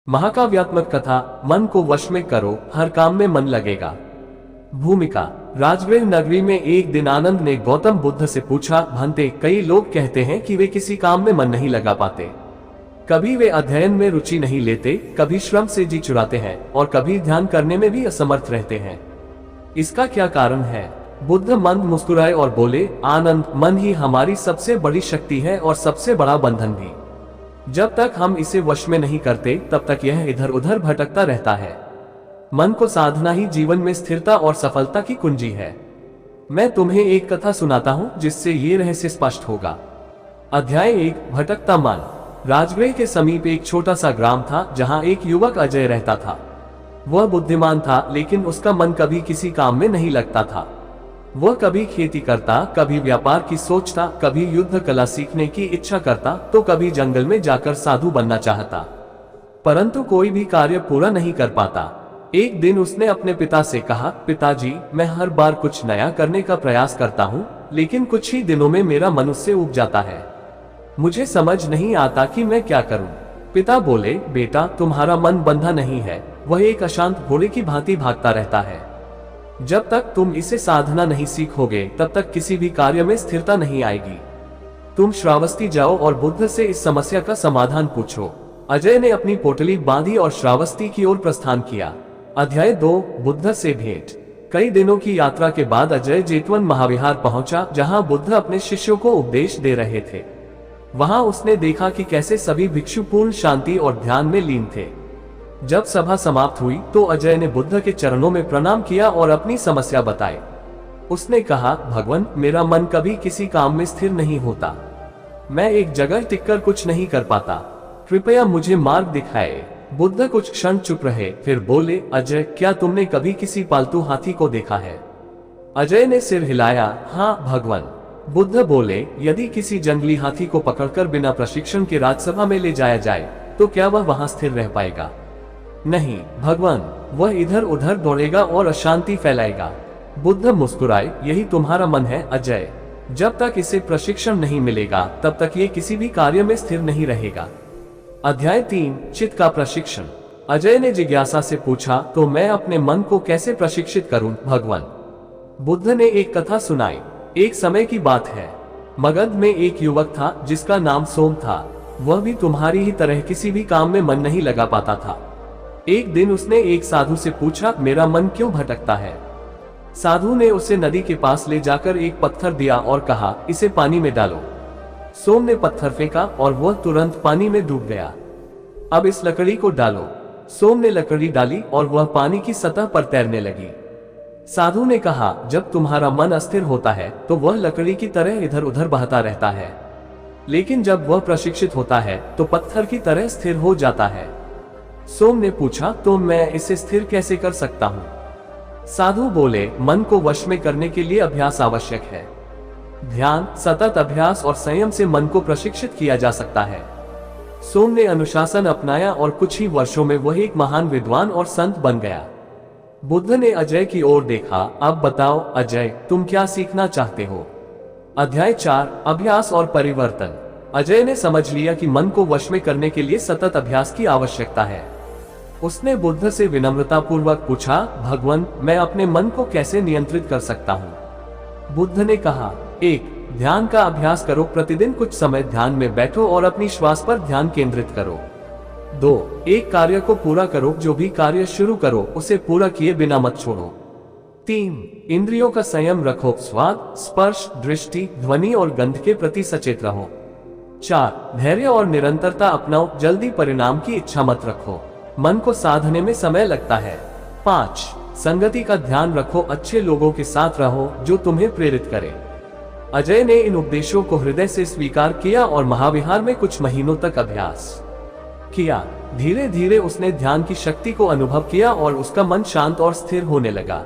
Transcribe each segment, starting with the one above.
महाकाव्यात्मक कथा मन को वश में करो, हर काम में मन लगेगा। भूमिका। राजगृह नगरी में एक दिन आनंद ने गौतम बुद्ध से पूछा, भंते, कई लोग कहते हैं कि वे किसी काम में मन नहीं लगा पाते। कभी वे अध्ययन में रुचि नहीं लेते, कभी श्रम से जी चुराते हैं और कभी ध्यान करने में भी असमर्थ रहते हैं। इसका क्या कारण है? बुद्ध मंद मुस्कुराए और बोले, आनंद, मन ही हमारी सबसे बड़ी शक्ति है और सबसे बड़ा बंधन भी। जब तक हम इसे वश में नहीं करते तब तक यह इधर उधर भटकता रहता है। मन को साधना ही जीवन में स्थिरता और सफलता की कुंजी है। मैं तुम्हें एक कथा सुनाता हूँ जिससे ये रहस्य स्पष्ट होगा। अध्याय 1, भटकता मन। राजगृह के समीप एक छोटा सा ग्राम था जहाँ एक युवक अजय रहता था। वह बुद्धिमान था, लेकिन उसका मन कभी किसी काम में नहीं लगता था। वह कभी खेती करता, कभी व्यापार की सोचता, कभी युद्ध कला सीखने की इच्छा करता, तो कभी जंगल में जाकर साधु बनना चाहता, परंतु कोई भी कार्य पूरा नहीं कर पाता। एक दिन उसने अपने पिता से कहा, पिताजी, मैं हर बार कुछ नया करने का प्रयास करता हूँ, लेकिन कुछ ही दिनों में मेरा मन उससे उब जाता है। मुझे समझ नहीं आता कि मैं क्या करूँ। पिता बोले, बेटा, तुम्हारा मन बंधा नहीं है, वह एक अशांत घोड़े की भांति भागता रहता है। जब तक तुम इसे साधना नहीं सीखोगे तब तक किसी भी कार्य में स्थिरता नहीं आएगी। तुम श्रावस्ती जाओ और बुद्ध से इस समस्या का समाधान पूछो। अजय ने अपनी पोटली बांधी और श्रावस्ती की ओर प्रस्थान किया। अध्याय 2, बुद्ध से भेंट। कई दिनों की यात्रा के बाद अजय जेतवन महाविहार पहुंचा, जहां बुद्ध अपने शिष्यों को उपदेश दे रहे थे। वहां उसने देखा कि कैसे सभी भिक्षु पूर्ण शांति और ध्यान में लीन थे। जब सभा समाप्त हुई तो अजय ने बुद्ध के चरणों में प्रणाम किया और अपनी समस्या बताई। उसने कहा, भगवान, मेरा मन कभी किसी काम में स्थिर नहीं होता। मैं एक जगह टिककर कुछ नहीं कर पाता। कृपया मुझे मार्ग दिखाए। बुद्ध कुछ क्षण चुप रहे, फिर बोले, अजय, क्या तुमने कभी किसी पालतू हाथी को देखा है? अजय ने सिर हिलाया, हाँ भगवान। बुद्ध बोले, यदि किसी जंगली हाथी को पकड़कर बिना प्रशिक्षण के राजसभा में ले जाया जाए तो क्या वह वहां स्थिर रह पाएगा? नहीं भगवान, वह इधर उधर दौड़ेगा और अशांति फैलाएगा। बुद्ध मुस्कुराए, यही तुम्हारा मन है अजय। जब तक इसे प्रशिक्षण नहीं मिलेगा तब तक ये किसी भी कार्य में स्थिर नहीं रहेगा। अध्याय 3, चित्त का प्रशिक्षण। अजय ने जिज्ञासा से पूछा, तो मैं अपने मन को कैसे प्रशिक्षित करूं भगवान? बुद्ध ने एक कथा सुनाई। एक समय की बात है। मगध में एक युवक था जिसका नाम सोम था। वह भी तुम्हारी ही तरह किसी भी काम में मन नहीं लगा पाता था। एक दिन उसने एक साधु से पूछा, मेरा मन क्यों भटकता है? साधु ने उसे नदी के पास ले जाकर एक पत्थर दिया और कहा, इसे पानी में डालो। सोम ने पत्थर फेंका और वह तुरंत पानी में डूब गया। अब इस लकड़ी को डालो। सोम ने लकड़ी डाली और वह पानी की सतह पर तैरने लगी। साधु ने कहा, जब तुम्हारा मन अस्थिर होता है तो वह लकड़ी की तरह इधर उधर बहता रहता है, लेकिन जब वह प्रशिक्षित होता है तो पत्थर की तरह स्थिर हो जाता है। सोम ने पूछा, तो मैं इसे स्थिर कैसे कर सकता हूँ? साधु बोले, मन को वश में करने के लिए अभ्यास आवश्यक है। ध्यान, सतत अभ्यास और संयम से मन को प्रशिक्षित किया जा सकता है। सोम ने अनुशासन अपनाया और कुछ ही वर्षों में वह एक महान विद्वान और संत बन गया। बुद्ध ने अजय की ओर देखा, अब बताओ अजय, तुम क्या सीखना चाहते हो? अध्याय 4, अभ्यास और परिवर्तन। अजय ने समझ लिया कि मन को वश में करने के लिए सतत अभ्यास की आवश्यकता है। उसने बुद्ध से विनम्रता पूर्वक पूछा, भगवान, मैं अपने मन को कैसे नियंत्रित कर सकता हूँ? बुद्ध ने कहा, 1, ध्यान का अभ्यास करो। प्रतिदिन कुछ समय ध्यान में बैठो और अपनी श्वास पर ध्यान केंद्रित करो। 2, एक कार्य को पूरा करो। जो भी कार्य शुरू करो उसे पूरा किए बिना मत छोड़ो। 3, इंद्रियों का संयम रखो। स्वाद, स्पर्श, दृष्टि, ध्वनि और गंध के प्रति सचेत रहो। 4, धैर्य और निरंतरता अपनाओ। जल्दी परिणाम की इच्छा मत रखो। मन को साधने में समय लगता है। 5, संगति का ध्यान रखो। अच्छे लोगों के साथ रहो जो तुम्हें प्रेरित करे। अजय ने इन उपदेशों को हृदय से स्वीकार किया और महाविहार में कुछ महीनों तक अभ्यास किया। धीरे धीरे उसने ध्यान की शक्ति को अनुभव किया और उसका मन शांत और स्थिर होने लगा।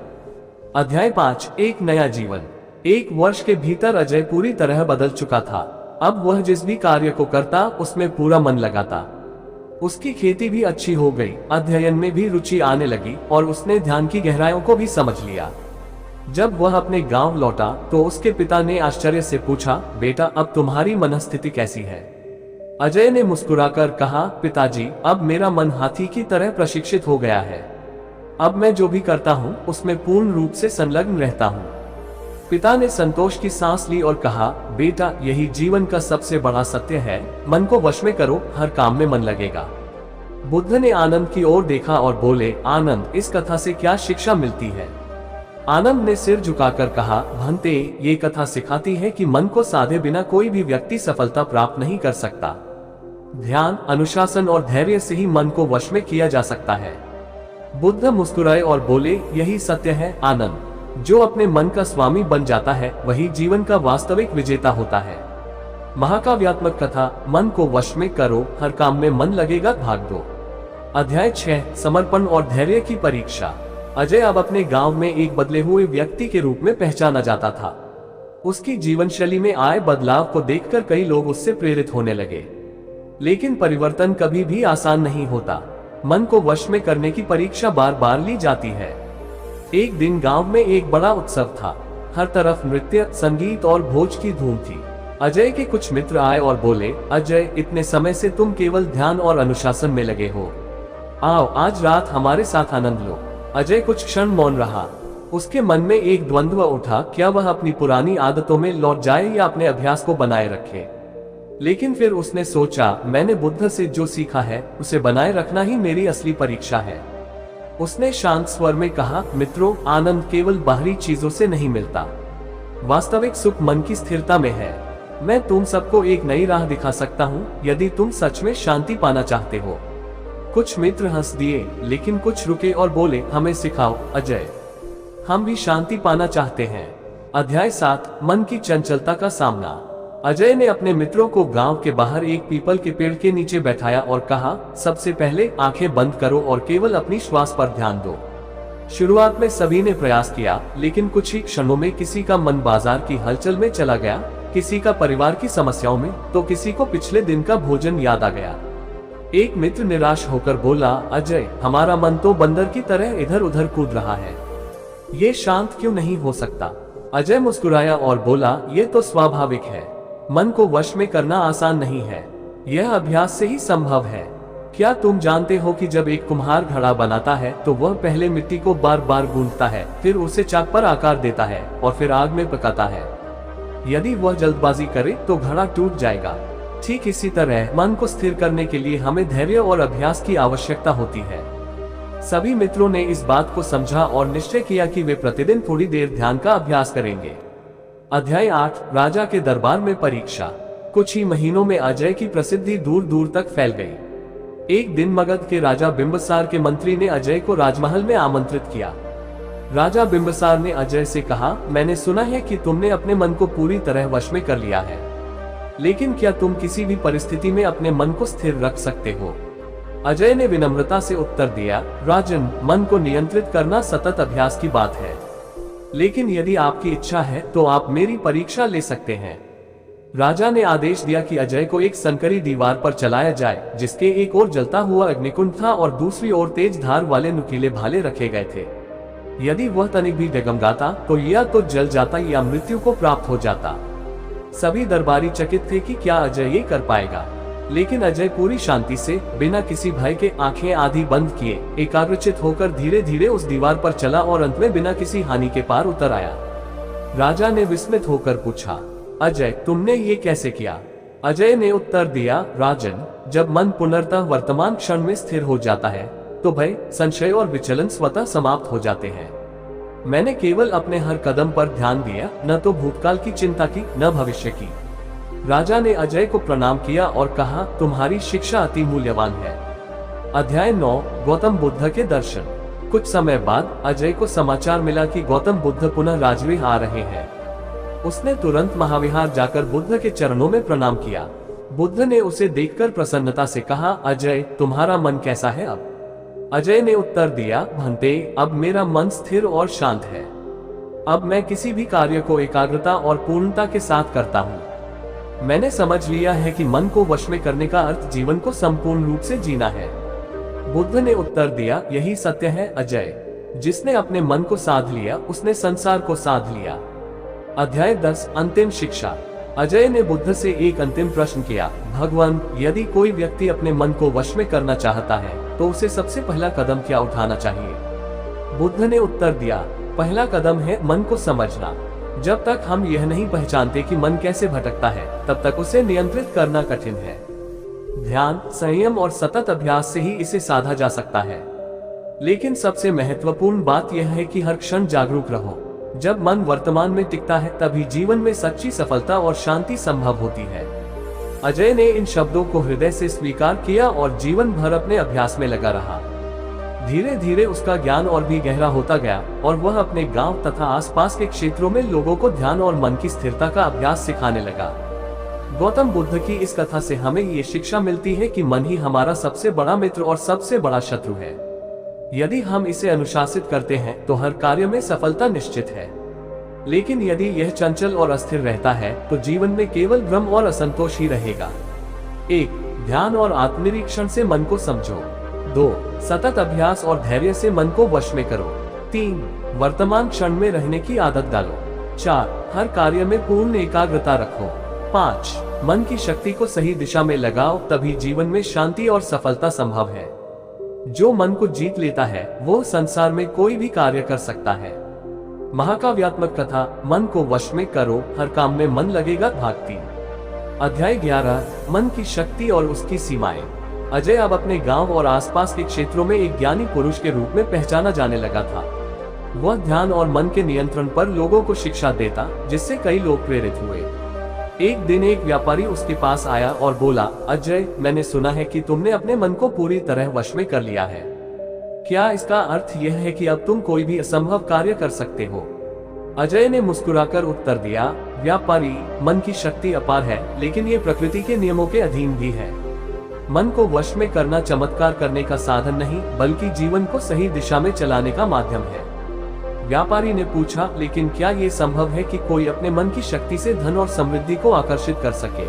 अध्याय 5, एक नया जीवन। 1 वर्ष के भीतर अजय पूरी तरह बदल चुका था। अब वह जिस भी कार्य को करता उसमें पूरा मन लगाता। उसकी खेती भी अच्छी हो गई, अध्ययन में भी रुचि आने लगी और उसने ध्यान की गहराइयों को भी समझ लिया। जब वह अपने गांव लौटा तो उसके पिता ने आश्चर्य से पूछा, बेटा, अब तुम्हारी मनस्थिति कैसी है? अजय ने मुस्कुराकर कहा, पिताजी, अब मेरा मन हाथी की तरह प्रशिक्षित हो गया है। अब मैं जो भी करता हूँ उसमें पूर्ण रूप से संलग्न रहता हूँ। पिता ने संतोष की सांस ली और कहा, बेटा, यही जीवन का सबसे बड़ा सत्य है, मन को वश में करो, हर काम में मन लगेगा। बुद्ध ने आनंद की ओर देखा और बोले, आनंद, इस कथा से क्या शिक्षा मिलती है? आनंद ने सिर झुकाकर कहा, भंते, ये कथा सिखाती है कि मन को साधे बिना कोई भी व्यक्ति सफलता प्राप्त नहीं कर सकता। ध्यान, अनुशासन और धैर्य से ही मन को वश में किया जा सकता है। बुद्ध मुस्कुराए और बोले, यही सत्य है आनंद, जो अपने मन का स्वामी बन जाता है वही जीवन का वास्तविक विजेता होता है। महाकाव्यात्मक कथा, मन को वश में करो, हर काम में मन लगेगा, भाग 2। अध्याय 6, समर्पण और धैर्य की परीक्षा। अजय अब अपने गांव में एक बदले हुए व्यक्ति के रूप में पहचाना जाता था। उसकी जीवन शैली में आए बदलाव को देखकर कई लोग उससे प्रेरित होने लगे। लेकिन परिवर्तन कभी भी आसान नहीं होता। मन को वश में करने की परीक्षा बार बार ली जाती है। एक दिन गांव में एक बड़ा उत्सव था। हर तरफ नृत्य, संगीत और भोज की धूम थी। अजय के कुछ मित्र आए और बोले, अजय, इतने समय से तुम केवल ध्यान और अनुशासन में लगे हो। आओ, आज रात हमारे साथ आनंद लो। अजय कुछ क्षण मौन रहा। उसके मन में एक द्वंद्व उठा, क्या वह अपनी पुरानी आदतों में लौट जाए या अपने अभ्यास को बनाए रखे। लेकिन फिर उसने सोचा, मैंने बुद्ध से जो सीखा है उसे बनाए रखना ही मेरी असली परीक्षा है। उसने शांत स्वर में कहा, मित्रों, आनंद केवल बाहरी चीजों से नहीं मिलता। वास्तविक सुख मन की स्थिरता में है। मैं तुम सबको एक नई राह दिखा सकता हूँ, यदि तुम सच में शांति पाना चाहते हो। कुछ मित्र हंस दिए, लेकिन कुछ रुके और बोले, हमें सिखाओ अजय, हम भी शांति पाना चाहते हैं। अध्याय 7, मन की चंचलता का सामना। अजय ने अपने मित्रों को गांव के बाहर एक पीपल के पेड़ के नीचे बैठाया और कहा, सबसे पहले आंखें बंद करो और केवल अपनी श्वास पर ध्यान दो। शुरुआत में सभी ने प्रयास किया, लेकिन कुछ ही क्षणों में किसी का मन बाजार की हलचल में चला गया, किसी का परिवार की समस्याओं में, तो किसी को पिछले दिन का भोजन याद आ गया। एक मित्र निराश होकर बोला, अजय, हमारा मन तो बंदर की तरह इधर उधर कूद रहा है, ये शांत क्यों नहीं हो सकता? अजय मुस्कुराया और बोला, ये तो स्वाभाविक है। मन को वश में करना आसान नहीं है, यह अभ्यास से ही संभव है। क्या तुम जानते हो कि जब एक कुम्हार घड़ा बनाता है तो वह पहले मिट्टी को बार बार गूंथता है, फिर उसे चाक पर आकार देता है और फिर आग में पकाता है। यदि वह जल्दबाजी करे तो घड़ा टूट जाएगा। ठीक इसी तरह मन को स्थिर करने के लिए हमें धैर्य और अभ्यास की आवश्यकता होती है। सभी मित्रों ने इस बात को समझा और निश्चय किया कि वे प्रतिदिन थोड़ी देर ध्यान का अभ्यास करेंगे। अध्याय 8, राजा के दरबार में परीक्षा। कुछ ही महीनों में अजय की प्रसिद्धि दूर दूर तक फैल गई। एक दिन मगध के राजा बिंबिसार के मंत्री ने अजय को राजमहल में आमंत्रित किया। राजा बिंबिसार ने अजय से कहा, मैंने सुना है कि तुमने अपने मन को पूरी तरह वश में कर लिया है, लेकिन क्या तुम किसी भी परिस्थिति में अपने मन को स्थिर रख सकते हो? अजय ने विनम्रता से उत्तर दिया, राजन, मन को नियंत्रित करना सतत अभ्यास की बात है, लेकिन यदि आपकी इच्छा है तो आप मेरी परीक्षा ले सकते हैं। राजा ने आदेश दिया कि अजय को एक संकरी दीवार पर चलाया जाए, जिसके एक ओर जलता हुआ अग्निकुंड था और दूसरी ओर तेज धार वाले नुकीले भाले रखे गए थे। यदि वह तनिक भी डगमगाता तो या तो जल जाता या मृत्यु को प्राप्त हो जाता। सभी दरबारी चकित थे कि क्या अजय ये कर पाएगा, लेकिन अजय पूरी शांति से, बिना किसी भय के, आंखें आधी बंद किए, एकाग्रचित होकर धीरे धीरे उस दीवार पर चला और अंत में बिना किसी हानि के पार उतर आया। राजा ने विस्मित होकर पूछा, अजय, तुमने ये कैसे किया? अजय ने उत्तर दिया, राजन, जब मन पुनर्तः वर्तमान क्षण में स्थिर हो जाता है तो भय, संशय और विचलन स्वतः समाप्त हो जाते हैं। मैंने केवल अपने हर कदम पर ध्यान दिया, न तो भूतकाल की चिंता की, न भविष्य की। राजा ने अजय को प्रणाम किया और कहा, तुम्हारी शिक्षा अति मूल्यवान है। अध्याय 9, गौतम बुद्ध के दर्शन। कुछ समय बाद अजय को समाचार मिला कि गौतम बुद्ध पुनः राजगृह आ रहे हैं। उसने तुरंत महाविहार जाकर बुद्ध के चरणों में प्रणाम किया। बुद्ध ने उसे देखकर प्रसन्नता से कहा, अजय, तुम्हारा मन कैसा है अब? अजय ने उत्तर दिया, भंते, अब मेरा मन स्थिर और शांत है। अब मैं किसी भी कार्य को एकाग्रता और पूर्णता के साथ करता हूँ। मैंने समझ लिया है कि मन को वश में करने का अर्थ जीवन को संपूर्ण रूप से जीना है। बुद्ध ने उत्तर दिया, यही सत्य है अजय, जिसने अपने मन को साध लिया उसने संसार को साध लिया। अध्याय 10, अंतिम शिक्षा। अजय ने बुद्ध से एक अंतिम प्रश्न किया, भगवान, यदि कोई व्यक्ति अपने मन को वश में करना चाहता है तो उसे सबसे पहला कदम क्या उठाना चाहिए? बुद्ध ने उत्तर दिया, पहला कदम है मन को समझना। जब तक हम यह नहीं पहचानते कि मन कैसे भटकता है, तब तक उसे नियंत्रित करना कठिन है। ध्यान, संयम और सतत अभ्यास से ही इसे साधा जा सकता है। लेकिन सबसे महत्वपूर्ण बात यह है कि हर क्षण जागरूक रहो। जब मन वर्तमान में टिकता है, तभी जीवन में सच्ची सफलता और शांति संभव होती है। अजय ने इन शब्दों को हृदय से स्वीकार किया और जीवन भर अपने अभ्यास में लगा रहा। धीरे धीरे उसका ज्ञान और भी गहरा होता गया और वह अपने गांव तथा आसपास के क्षेत्रों में लोगों को ध्यान और मन की स्थिरता का अभ्यास सिखाने लगा। गौतम बुद्ध की इस कथा से हमें ये शिक्षा मिलती है कि मन ही हमारा सबसे बड़ा मित्र और सबसे बड़ा शत्रु है। यदि हम इसे अनुशासित करते हैं तो हर कार्य में सफलता निश्चित है, लेकिन यदि यह चंचल और अस्थिर रहता है तो जीवन में केवल भ्रम और असंतोष ही रहेगा। 1. ध्यान और आत्मनिरीक्षण से मन को समझो। 2. सतत अभ्यास और धैर्य से मन को वश में करो। 3. वर्तमान क्षण में रहने की आदत डालो। 4. हर कार्य में पूर्ण एकाग्रता रखो। 5. मन की शक्ति को सही दिशा में लगाओ, तभी जीवन में शांति और सफलता संभव है। जो मन को जीत लेता है वो संसार में कोई भी कार्य कर सकता है। महाकाव्यात्मक कथा, मन को वश में करो, हर काम में मन लगेगा, भाग 3। अध्याय 11, मन की शक्ति और उसकी सीमाएं। अजय अब अपने गांव और आसपास के क्षेत्रों में एक ज्ञानी पुरुष के रूप में पहचाना जाने लगा था। वह ध्यान और मन के नियंत्रण पर लोगों को शिक्षा देता, जिससे कई लोग प्रेरित हुए। एक दिन एक व्यापारी उसके पास आया और बोला, अजय, मैंने सुना है कि तुमने अपने मन को पूरी तरह वश में कर लिया है। क्या इसका अर्थ यह है कि अब तुम कोई भी असंभव कार्य कर सकते हो? अजय ने मुस्कुराकर उत्तर दिया, व्यापारी, मन की शक्ति अपार है, लेकिन ये प्रकृति के नियमों के अधीन भी है। मन को वश में करना चमत्कार करने का साधन नहीं, बल्कि जीवन को सही दिशा में चलाने का माध्यम है। व्यापारी ने पूछा, लेकिन क्या ये संभव है कि कोई अपने मन की शक्ति से धन और समृद्धि को आकर्षित कर सके?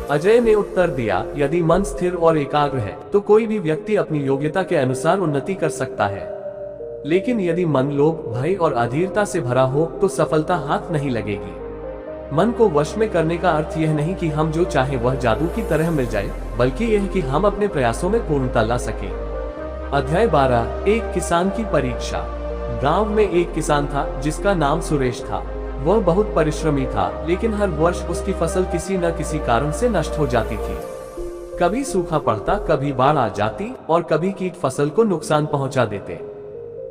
अजय ने उत्तर दिया, यदि मन स्थिर और एकाग्र है तो कोई भी व्यक्ति अपनी योग्यता के अनुसार उन्नति कर सकता है। लेकिन यदि मन लोभ, भय और अधीरता से भरा हो तो सफलता हाथ नहीं लगेगी। मन को वश में करने का अर्थ यह नहीं कि हम जो चाहे वह जादू की तरह मिल जाए, बल्कि यह कि हम अपने प्रयासों में पूर्णता ला सके। अध्याय 12, एक किसान की परीक्षा। गांव में एक किसान था जिसका नाम सुरेश था। वह बहुत परिश्रमी था, लेकिन हर वर्ष उसकी फसल किसी न किसी कारण से नष्ट हो जाती थी। कभी सूखा पड़ता, कभी बाढ़ आ जाती और कभी कीट फसल को नुकसान पहुंचा देते।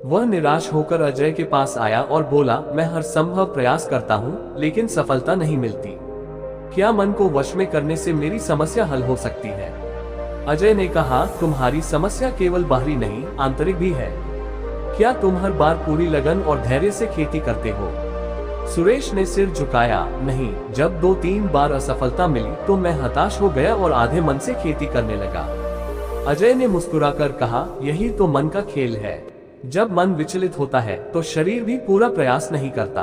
वह निराश होकर अजय के पास आया और बोला, मैं हर संभव प्रयास करता हूँ, लेकिन सफलता नहीं मिलती। क्या मन को वश में करने से मेरी समस्या हल हो सकती है? अजय ने कहा, तुम्हारी समस्या केवल बाहरी नहीं, आंतरिक भी है। क्या तुम हर बार पूरी लगन और धैर्य से खेती करते हो? सुरेश ने सिर झुकाया, नहीं। जब 2-3 बार असफलता मिली तो मैं हताश हो गया और आधे मन से खेती करने लगा। अजय ने मुस्कुराकर कहा, यही तो मन का खेल है। जब मन विचलित होता है तो शरीर भी पूरा प्रयास नहीं करता।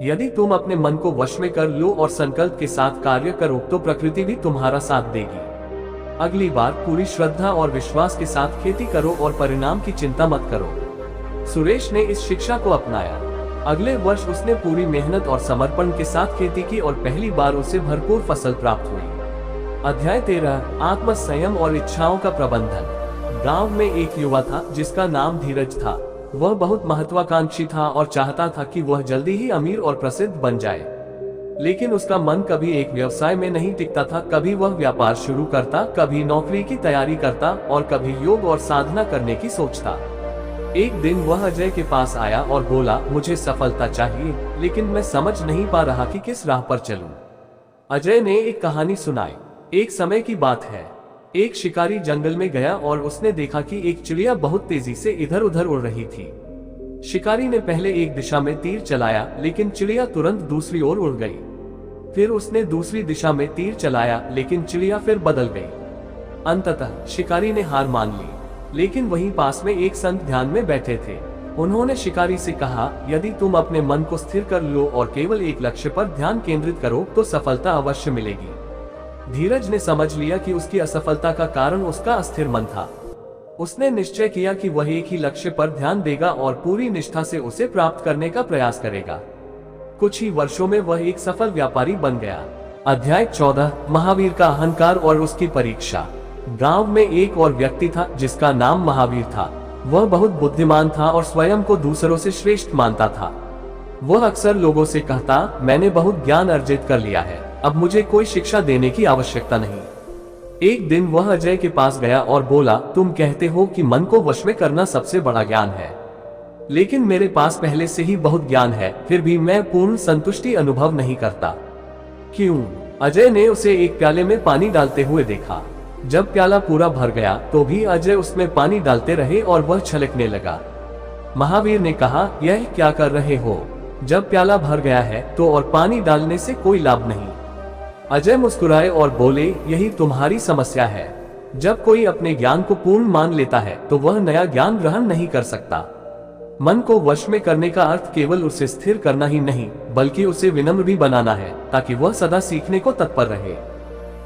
यदि तुम अपने मन को वश में कर लो और संकल्प के साथ कार्य करो तो प्रकृति भी तुम्हारा साथ देगी। अगली बार पूरी श्रद्धा और विश्वास के साथ खेती करो और परिणाम की चिंता मत करो। सुरेश ने इस शिक्षा को अपनाया। अगले वर्ष उसने पूरी मेहनत और समर्पण के साथ खेती की और पहली बार उसे भरपूर फसल प्राप्त हुई। अध्याय 13, आत्म संयम और इच्छाओं का प्रबंधन। गांव में एक युवा था जिसका नाम धीरज था। वह बहुत महत्वाकांक्षी था और चाहता था कि वह जल्दी ही अमीर और प्रसिद्ध बन जाए। लेकिन उसका मन कभी एक व्यवसाय में नहीं टिकता था। कभी वह व्यापार शुरू करता, कभी नौकरी की तैयारी करता और कभी योग और साधना करने की सोचता। एक दिन वह अजय के पास आया और बोला, मुझे सफलता चाहिए, लेकिन मैं समझ नहीं पा रहा कि किस राह पर चलूं। अजय ने एक कहानी सुनाई। एक समय की बात है, एक शिकारी जंगल में गया और उसने देखा कि एक चिड़िया बहुत तेजी से इधर उधर उड़ रही थी। शिकारी ने पहले एक दिशा में तीर चलाया, लेकिन चिड़िया तुरंत दूसरी ओर उड़ गई। फिर उसने दूसरी दिशा में तीर चलाया, लेकिन चिड़िया फिर बदल गई। अंततः शिकारी ने हार मान ली। लेकिन वहीं पास में एक संत ध्यान में बैठे थे। उन्होंने शिकारी से कहा, यदि तुम अपने मन को स्थिर कर लो और केवल एक लक्ष्य पर ध्यान केंद्रित करो तो सफलता अवश्य मिलेगी। धीरज ने समझ लिया कि उसकी असफलता का कारण उसका अस्थिर मन था। उसने निश्चय किया कि वह एक ही लक्ष्य पर ध्यान देगा और पूरी निष्ठा से उसे प्राप्त करने का प्रयास करेगा। कुछ ही वर्षों में वह एक सफल व्यापारी बन गया। अध्याय 14, महावीर का अहंकार और उसकी परीक्षा। गांव में एक और व्यक्ति था जिसका नाम महावीर था। वह बहुत बुद्धिमान था और स्वयं को दूसरों से श्रेष्ठ मानता था। वह अक्सर लोगों से कहता, मैंने बहुत ज्ञान अर्जित कर लिया है, अब मुझे कोई शिक्षा देने की आवश्यकता नहीं। एक दिन वह अजय के पास गया और बोला, तुम कहते हो कि मन को वश में करना सबसे बड़ा ज्ञान है, लेकिन मेरे पास पहले से ही बहुत ज्ञान है, फिर भी मैं पूर्ण संतुष्टि अनुभव नहीं करता। क्यों? अजय ने उसे एक प्याले में पानी डालते हुए देखा। जब प्याला पूरा भर गया तो भी अजय उसमें पानी डालते रहे और वह छलकने लगा। महावीर ने कहा, यह क्या कर रहे हो? जब प्याला भर गया है तो और पानी डालने से कोई लाभ नहीं। अजय मुस्कुराए और बोले, यही तुम्हारी समस्या है। जब कोई अपने ज्ञान को पूर्ण मान लेता है तो वह नया ज्ञान ग्रहण नहीं कर सकता। मन को वश में करने का अर्थ केवल उसे स्थिर करना ही नहीं, बल्कि उसे विनम्र भी बनाना है, ताकि वह सदा सीखने को तत्पर रहे।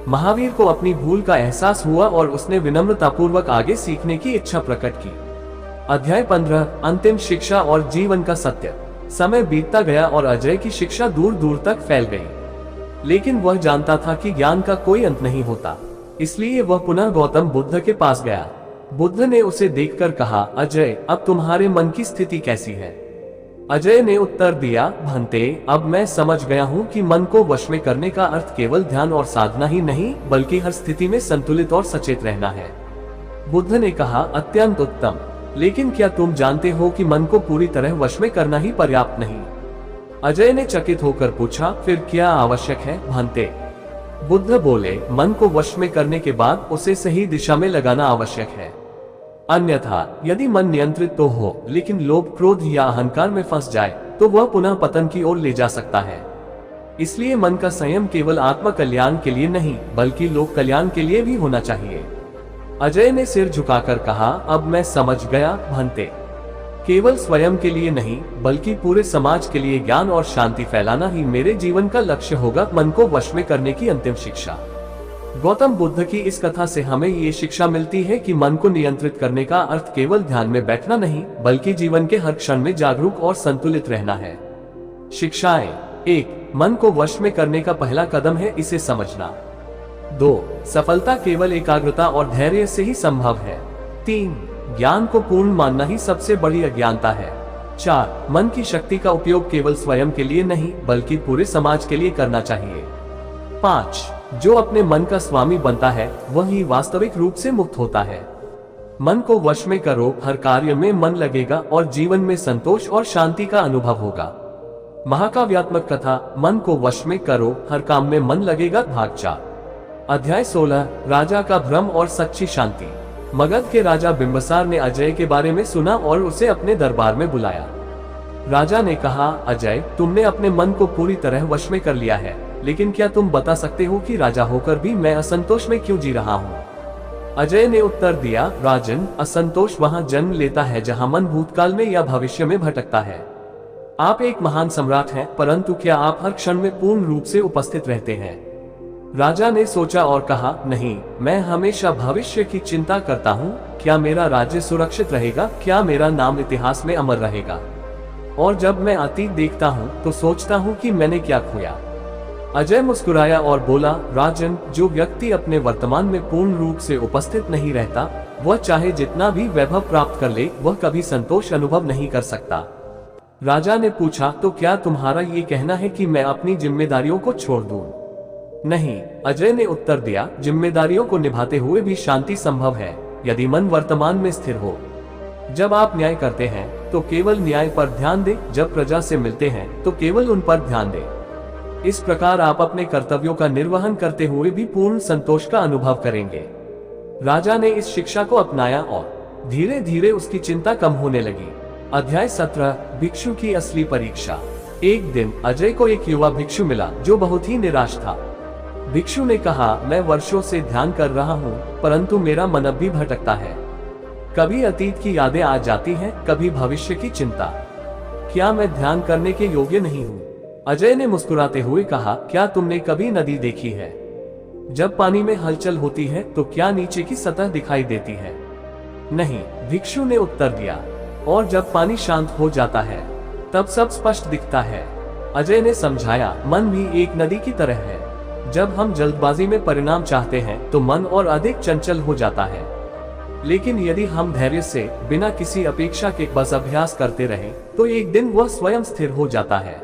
महावीर को अपनी भूल का एहसास हुआ और उसने विनम्रतापूर्वक आगे सीखने की इच्छा प्रकट की। अध्याय 15, अंतिम शिक्षा और जीवन का सत्य। समय बीतता गया और अजय की शिक्षा दूर दूर तक फैल गई, लेकिन वह जानता था कि ज्ञान का कोई अंत नहीं होता। इसलिए वह पुनः गौतम बुद्ध के पास गया। बुद्ध ने उसे देखकर कहा, अजय, अब तुम्हारे मन की स्थिति कैसी है? अजय ने उत्तर दिया, भंते, अब मैं समझ गया हूँ कि मन को वश में करने का अर्थ केवल ध्यान और साधना ही नहीं, बल्कि हर स्थिति में संतुलित और सचेत रहना है। बुद्ध ने कहा, अत्यंत उत्तम, लेकिन क्या तुम जानते हो कि मन को पूरी तरह वश में करना ही पर्याप्त नहीं? अजय ने चकित होकर पूछा, फिर क्या आवश्यक है, भंते? बुद्ध बोले, मन को वश में करने के बाद उसे सही दिशा में लगाना आवश्यक है। अन्यथा यदि मन नियंत्रित तो हो, लेकिन लोभ, क्रोध या अहंकार में फंस जाए तो वह पुनः पतन की ओर ले जा सकता है। इसलिए मन का संयम केवल आत्म कल्याण के लिए नहीं, बल्कि लोक कल्याण के लिए भी होना चाहिए। अजय ने सिर झुकाकर कहा, अब मैं समझ गया, भंते। केवल स्वयं के लिए नहीं, बल्कि पूरे समाज के लिए ज्ञान और शांति फैलाना ही मेरे जीवन का लक्ष्य होगा। मन को वश में करने की अंतिम शिक्षा। गौतम बुद्ध की इस कथा से हमें ये शिक्षा मिलती है कि मन को नियंत्रित करने का अर्थ केवल ध्यान में बैठना नहीं, बल्कि जीवन के हर क्षण में जागरूक और संतुलित रहना है। शिक्षाएं। 1. मन को वश में करने का पहला कदम है इसे समझना। 2. सफलता केवल एकाग्रता और धैर्य से ही संभव है। 3. ज्ञान को पूर्ण मानना ही सबसे बड़ी अज्ञानता है। 4. मन की शक्ति का उपयोग केवल स्वयं के लिए नहीं, बल्कि पूरे समाज के लिए करना चाहिए। 5. जो अपने मन का स्वामी बनता है वही वास्तविक रूप से मुक्त होता है। मन को वश में करो, हर कार्य में मन लगेगा और जीवन में संतोष और शांति का अनुभव होगा। महाकाव्यात्मक कथा, मन को वश में करो, हर काम में मन लगेगा, भाग 4। अध्याय 16, राजा का भ्रम और सच्ची शांति। मगध के राजा बिंबिसार ने अजय के बारे में सुना और उसे अपने दरबार में बुलाया। राजा ने कहा, अजय, तुमने अपने मन को पूरी तरह वश में कर लिया है, लेकिन क्या तुम बता सकते हो कि राजा होकर भी मैं असंतोष में क्यों जी रहा हूँ? अजय ने उत्तर दिया, राजन, असंतोष वहाँ जन्म लेता है जहाँ मन भूतकाल में या भविष्य में भटकता है। आप एक महान सम्राट हैं, परंतु क्या आप हर क्षण में पूर्ण रूप से उपस्थित रहते हैं? राजा ने सोचा और कहा, नहीं, मैं हमेशा भविष्य की चिंता करता हूँ। क्या मेरा राज्य सुरक्षित रहेगा? क्या मेरा नाम इतिहास में अमर रहेगा? और जब मैं अतीत देखता हूँ तो सोचता हूँ कि मैंने क्या खोया। अजय मुस्कुराया और बोला, राजन, जो व्यक्ति अपने वर्तमान में पूर्ण रूप से उपस्थित नहीं रहता, वह चाहे जितना भी वैभव प्राप्त कर ले, वह कभी संतोष अनुभव नहीं कर सकता। राजा ने पूछा, तो क्या तुम्हारा ये कहना है कि मैं अपनी जिम्मेदारियों को छोड़ दूं? नहीं, अजय ने उत्तर दिया, जिम्मेदारियों को निभाते हुए भी शांति संभव है, यदि मन वर्तमान में स्थिर हो। जब आप न्याय करते हैं तो केवल न्याय पर ध्यान दें, जब प्रजा से मिलते हैं तो केवल उन पर ध्यान दें। इस प्रकार आप अपने कर्तव्यों का निर्वहन करते हुए भी पूर्ण संतोष का अनुभव करेंगे। राजा ने इस शिक्षा को अपनाया और धीरे धीरे उसकी चिंता कम होने लगी। अध्याय 17, भिक्षु की असली परीक्षा। एक दिन अजय को एक युवा भिक्षु मिला जो बहुत ही निराश था। भिक्षु ने कहा, मैं वर्षों से ध्यान कर रहा हूँ, परंतु मेरा मन अब भी भटकता है। कभी अतीत की यादें आ जाती हैं, कभी भविष्य की चिंता। क्या मैं ध्यान करने के योग्य नहीं हूँ? अजय ने मुस्कुराते हुए कहा, क्या तुमने कभी नदी देखी है? जब पानी में हलचल होती है तो क्या नीचे की सतह दिखाई देती है? नहीं, भिक्षु ने उत्तर दिया। और जब पानी शांत हो जाता है तब सब स्पष्ट दिखता है। अजय ने समझाया, मन भी एक नदी की तरह है। जब हम जल्दबाजी में परिणाम चाहते हैं तो मन और अधिक चंचल हो जाता है, लेकिन यदि हम धैर्य से बिना किसी अपेक्षा के बस अभ्यास करते रहें तो एक दिन वह स्वयं स्थिर हो जाता है।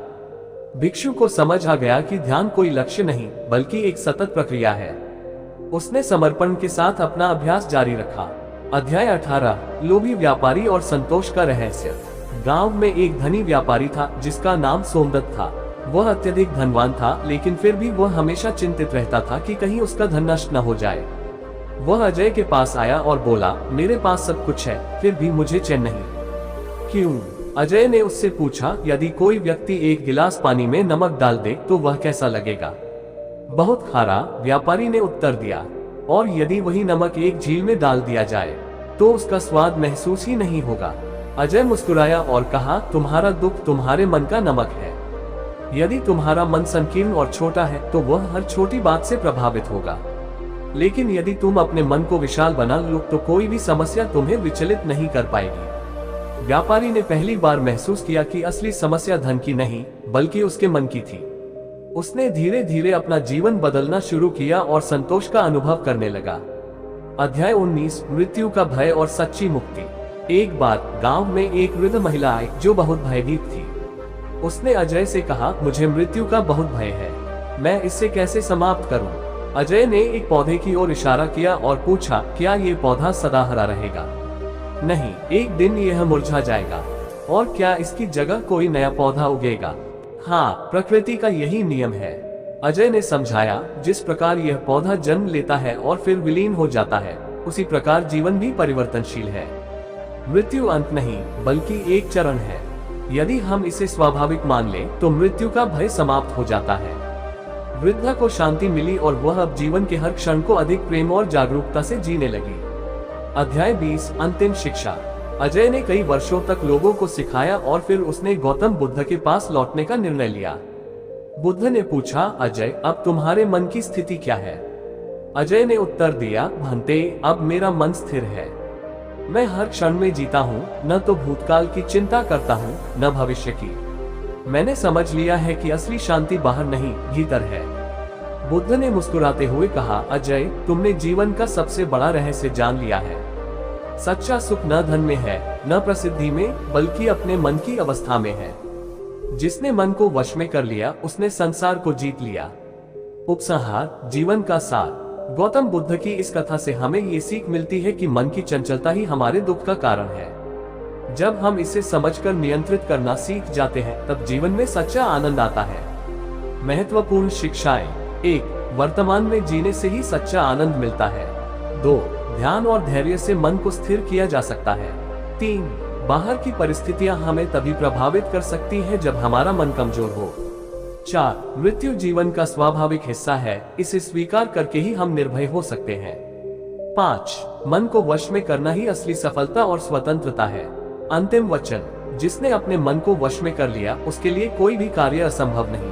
भिक्षु को समझ आ गया कि ध्यान कोई लक्ष्य नहीं बल्कि एक सतत प्रक्रिया है। उसने समर्पण के साथ अपना अभ्यास जारी रखा। अध्याय 18, लोभी व्यापारी और संतोष का रहस्य। गांव में एक धनी व्यापारी था जिसका नाम सोमदत्त था। वह अत्यधिक धनवान था, लेकिन फिर भी वह हमेशा चिंतित रहता था कि कहीं उसका धन नष्ट न हो जाए। वह अजय के पास आया और बोला, मेरे पास सब कुछ है, फिर भी मुझे चैन नहीं। क्यों? अजय ने उससे पूछा, यदि कोई व्यक्ति एक गिलास पानी में नमक डाल दे तो वह कैसा लगेगा? बहुत खारा, व्यापारी ने उत्तर दिया। और यदि वही नमक एक झील में डाल दिया जाए तो उसका स्वाद महसूस ही नहीं होगा। अजय मुस्कुराया और कहा, तुम्हारा दुख तुम्हारे मन का नमक है। यदि तुम्हारा मन संकीर्ण और छोटा है तो वह हर छोटी बात से प्रभावित होगा, लेकिन यदि तुम अपने मन को विशाल बना लो तो कोई भी समस्या तुम्हें विचलित नहीं कर पाएगी। व्यापारी ने पहली बार महसूस किया कि असली समस्या धन की नहीं बल्कि उसके मन की थी। उसने धीरे धीरे अपना जीवन बदलना शुरू किया और संतोष का अनुभव करने लगा। अध्याय 19, मृत्यु का भय और सच्ची मुक्ति। एक बार गांव में एक वृद्ध महिला आई जो बहुत भयभीत थी। उसने अजय से कहा, मुझे मृत्यु का बहुत भय है, मैं इससे कैसे समाप्त करूं? अजय ने एक पौधे की ओर इशारा किया और पूछा, क्या ये पौधा सदा हरा रहेगा? नहीं, एक दिन यह मुरझा जाएगा। और क्या इसकी जगह कोई नया पौधा उगेगा? हाँ, प्रकृति का यही नियम है। अजय ने समझाया, जिस प्रकार यह पौधा जन्म लेता है और फिर विलीन हो जाता है, उसी प्रकार जीवन भी परिवर्तनशील है। मृत्यु अंत नहीं बल्कि एक चरण है। यदि हम इसे स्वाभाविक मान लें तो मृत्यु का भय समाप्त हो जाता है। वृद्धा को शांति मिली और वह अब जीवन के हर क्षण को अधिक प्रेम और जागरूकता से जीने लगी। अध्याय 20, अंतिम शिक्षा। अजय ने कई वर्षों तक लोगों को सिखाया और फिर उसने गौतम बुद्ध के पास लौटने का निर्णय लिया। बुद्ध ने पूछा, अजय, अब तुम्हारे मन की स्थिति क्या है? अजय ने उत्तर दिया, भंते, अब मेरा मन स्थिर है। मैं हर क्षण में जीता हूँ, न तो भूतकाल की चिंता करता हूँ न भविष्य की। मैंने समझ लिया है कि असली शांति बाहर नहीं भीतर है। बुद्ध ने मुस्कुराते हुए कहा, अजय, तुमने जीवन का सबसे बड़ा रहस्य जान लिया है। सच्चा सुख न धन में है, न प्रसिद्धि में, बल्कि अपने मन की अवस्था में है। जिसने मन को वश में कर लिया उसने संसार को जीत लिया। उपसंहार, जीवन का सार। गौतम बुद्ध की इस कथा से हमें ये सीख मिलती है कि मन की चंचलता ही हमारे दुख का कारण है। जब हम इसे समझकर नियंत्रित करना सीख जाते हैं तब जीवन में सच्चा आनंद आता है। महत्वपूर्ण शिक्षाएं। 1. वर्तमान में जीने से ही सच्चा आनंद मिलता है। 2. ध्यान और धैर्य से मन को स्थिर किया जा सकता है। 3. बाहर की परिस्थितियां हमें तभी प्रभावित कर सकती हैं जब हमारा मन कमजोर हो। 4. मृत्यु जीवन का स्वाभाविक हिस्सा है, इसे स्वीकार करके ही हम निर्भय हो सकते हैं। 5. मन को वश में करना ही असली सफलता और स्वतंत्रता है। अंतिम वचन, जिसने अपने मन को वश में कर लिया उसके लिए कोई भी कार्य असंभव नहीं।